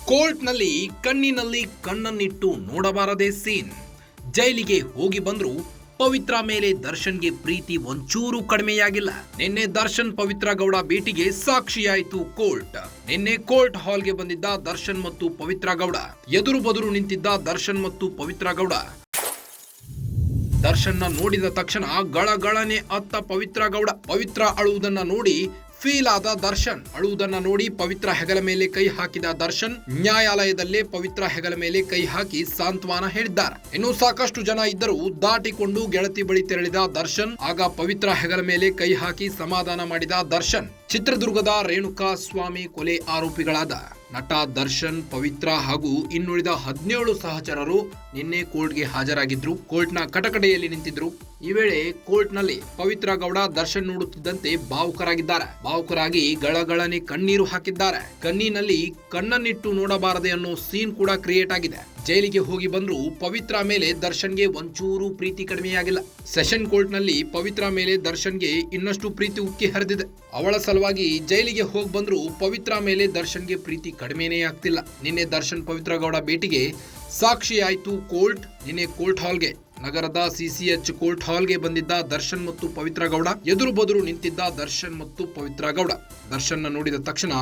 ಕೋರ್ಟ್ನಲ್ಲಿ ಕಣ್ಣಿನಲ್ಲಿ ಕಣ್ಣನ್ನಿಟ್ಟು ನೋಡಬಾರದೆ ಸೀನ್. ಜೈಲಿಗೆ ಹೋಗಿ ಬಂದ್ರು ಪವಿತ್ರ ಮೇಲೆ ದರ್ಶನ್ಗೆ ಪ್ರೀತಿ ಒಂಚೂರು ಕಡಿಮೆಯಾಗಿಲ್ಲ. ನಿನ್ನೆ ದರ್ಶನ್ ಪವಿತ್ರ ಗೌಡ ಭೇಟಿಗೆ ಸಾಕ್ಷಿಯಾಯಿತು ಕೋರ್ಟ್. ನಿನ್ನೆ ಕೋರ್ಟ್ ಹಾಲ್ಗೆ ಬಂದಿದ್ದ ದರ್ಶನ್ ಮತ್ತು ಪವಿತ್ರ ಗೌಡ. ಎದುರು ಬದುರು ನಿಂತಿದ್ದ ದರ್ಶನ್ ಮತ್ತು ಪವಿತ್ರ ಗೌಡ. ದರ್ಶನ್ನ ನೋಡಿದ ತಕ್ಷಣ ಗಳಗಳನೆ ಅತ್ತ ಪವಿತ್ರ ಗೌಡ. ಪವಿತ್ರ ಅಳುವುದನ್ನ ನೋಡಿ ಫೀಲ್ ಆದ ದರ್ಶನ್. ಅಳುವುದನ್ನ ನೋಡಿ ಪವಿತ್ರ ಹೆಗಲ ಮೇಲೆ ಕೈ ಹಾಕಿದ ದರ್ಶನ್ ನ್ಯಾಯಾಲಯದಲ್ಲೇ ಪವಿತ್ರ ಹೆಗಲ ಮೇಲೆ ಕೈ ಹಾಕಿ ಸಾಂತ್ವನ ಹೇಳಿದ್ದಾರೆ. ಇನ್ನು ಸಾಕಷ್ಟು ಜನ ಇದ್ದರೂ ದಾಟಿಕೊಂಡು ಗೆಳತಿ ಬಳಿ ತೆರಳಿದ ದರ್ಶನ್. ಆಗ ಪವಿತ್ರ ಹೆಗಲ ಮೇಲೆ ಕೈ ಹಾಕಿ ಸಮಾಧಾನ ಮಾಡಿದ ದರ್ಶನ್. ಚಿತ್ರದುರ್ಗದ ರೇಣುಕಾ ಸ್ವಾಮಿ ಕೊಲೆ ಆರೋಪಿಗಳಾದ ನಟ ದರ್ಶನ್, ಪವಿತ್ರ ಹಾಗೂ ಇನ್ನುಳಿದ 17 ಸಹಚರರು ನಿನ್ನೆ ಕೋರ್ಟ್ಗೆ ಹಾಜರಾಗಿದ್ರು. ಕೋರ್ಟ್ನ ಕಟಕಡೆಯಲ್ಲಿ ನಿಂತಿದ್ರು. ಈ ವೇಳೆ ಕೋರ್ಟ್ನಲ್ಲಿ ಪವಿತ್ರ ಗೌಡ ದರ್ಶನ್ ನೋಡುತ್ತಿದ್ದಂತೆ ಭಾವುಕರಾಗಿದ್ದಾರೆ. ಭಾವುಕರಾಗಿ ಗಳಗಳನೆ ಕಣ್ಣೀರು ಹಾಕಿದ್ದಾರೆ. ಕಣ್ಣಿನಲ್ಲಿ ಕಣ್ಣನ್ನಿಟ್ಟು ನೋಡಬಾರದೆ ಅನ್ನೋ ಸೀನ್ ಕೂಡ ಕ್ರಿಯೇಟ್ ಆಗಿದೆ. ಜೈಲಿಗೆ ಹೋಗಿ ಬಂದ್ರು ಪವಿತ್ರ ಮೇಲೆ ದರ್ಶನ್ಗೆ ಒಂಚೂರು ಪ್ರೀತಿ ಕಡಿಮೆಯಾಗಿಲ್ಲ. ಸೆಷನ್ ಕೋರ್ಟ್ ನಲ್ಲಿ ಪವಿತ್ರ ಮೇಲೆ ದರ್ಶನ್ಗೆ ಇನ್ನಷ್ಟು ಪ್ರೀತಿ ಉಕ್ಕಿ ಹರಿದಿದೆ. ಅವಳ ಸಲುವಾಗಿ ಜೈಲಿಗೆ ಹೋಗಿ ಬಂದ್ರು ಪವಿತ್ರ ಮೇಲೆ ದರ್ಶನ್ಗೆ ಪ್ರೀತಿ ಕಡಿಮೆನೇ ಆಗ್ತಿಲ್ಲ. ನಿನ್ನೆ ದರ್ಶನ್ ಪವಿತ್ರ ಗೌಡ ಭೇಟಿಗೆ ಸಾಕ್ಷಿಯಾಯಿತು ಕೋರ್ಟ್. ನಿನ್ನೆ ಕೋರ್ಟ್ ಹಾಲ್ಗೆ, ನಗರದ ಸಿಸಿಎಚ್ ಕೋರ್ಟ್ ಹಾಲ್ಗೆ ಬಂದಿದ್ದ ದರ್ಶನ್ ಮತ್ತು ಪವಿತ್ರ ಗೌಡ. ಎದುರು ಬದುರು ನಿಂತಿದ್ದ ದರ್ಶನ್ ಮತ್ತು ಪವಿತ್ರ ಗೌಡ. ದರ್ಶನ್ ನೋಡಿದ ತಕ್ಷಣ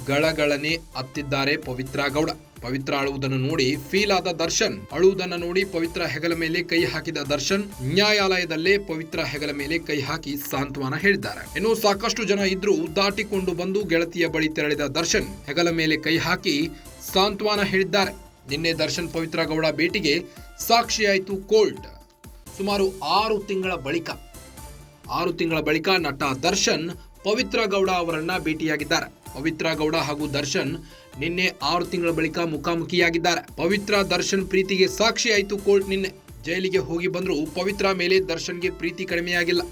ಗಳಗಳನೆ ಅತ್ತಿದ್ದಾರೆ ಪವಿತ್ರ ಗೌಡ. ಪವಿತ್ರ ಅಳುವುದನ್ನು ನೋಡಿ ಫೀಲ್ ಆದ ದರ್ಶನ್. ಅಳುವುದನ್ನು ನೋಡಿ ಪವಿತ್ರ ಹೆಗಲ ಮೇಲೆ ಕೈ ಹಾಕಿದ ದರ್ಶನ್ ನ್ಯಾಯಾಲಯದಲ್ಲೇ ಪವಿತ್ರ ಹೆಗಲ ಮೇಲೆ ಕೈ ಹಾಕಿ ಸಾಂತ್ವನ ಹೇಳಿದ್ದಾರೆ. ಇನ್ನು ಸಾಕಷ್ಟು ಜನ ಇದ್ರೂ ದಾಟಿಕೊಂಡು ಬಂದು ಗೆಳತಿಯ ಬಳಿ ತೆರಳಿದ ದರ್ಶನ್ ಹೆಗಲ ಮೇಲೆ ಕೈ ಹಾಕಿ ಸಾಂತ್ವನ ಹೇಳಿದ್ದಾರೆ. ನಿನ್ನೆ ದರ್ಶನ್ ಪವಿತ್ರ ಗೌಡ ಭೇಟಿಗೆ ಸಾಕ್ಷಿಯಾಯಿತು ಕೋರ್ಟ್. ಸುಮಾರು 6 ತಿಂಗಳ ಬಳಿಕ ನಟ ದರ್ಶನ್ ಪವಿತ್ರ ಗೌಡ ಅವರನ್ನ ಭೇಟಿಯಾಗಿದ್ದಾರೆ. ಪವಿತ್ರ ಗೌಡ ಹಾಗೂ ದರ್ಶನ್ ನಿನ್ನೆ 6 ತಿಂಗಳ ಬಳಿಕ ಮುಖಾಮುಖಿಯಾಗಿದ್ದಾರೆ. ಪವಿತ್ರ ದರ್ಶನ್ ಪ್ರೀತಿಗೆ ಸಾಕ್ಷಿಯಾಯಿತು ಕೋರ್ಟ್. ನಿನ್ನೆ ಜೈಲಿಗೆ ಹೋಗಿ ಬಂದ್ರು ಪವಿತ್ರ ಮೇಲೆ ದರ್ಶನ್ಗೆ ಪ್ರೀತಿ ಕಡಿಮೆಯಾಗಿಲ್ಲ.